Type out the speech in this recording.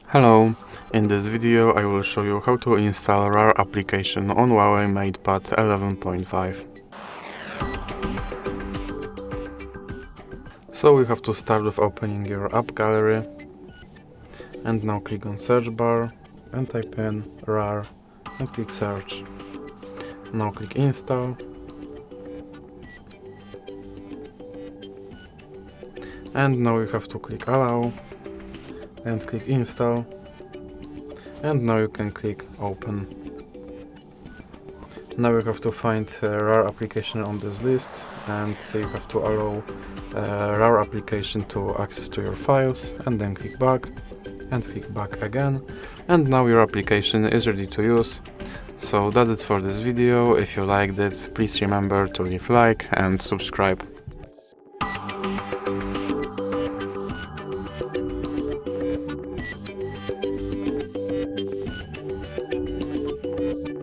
Hello, in this video I will show you how to install RAR application on Huawei MatePad 11.5. So we have to start with opening your app gallery, and now click on search bar and type in RAR and click search. Now click install and now you have to click allow and click install, and now you can click open. Now you have to find RAR application on this list, and you have to allow RAR application to access to your files, and then click back and click back again, and now your application is ready to use. So that's it for this video. If you liked it, please remember to leave like and subscribe.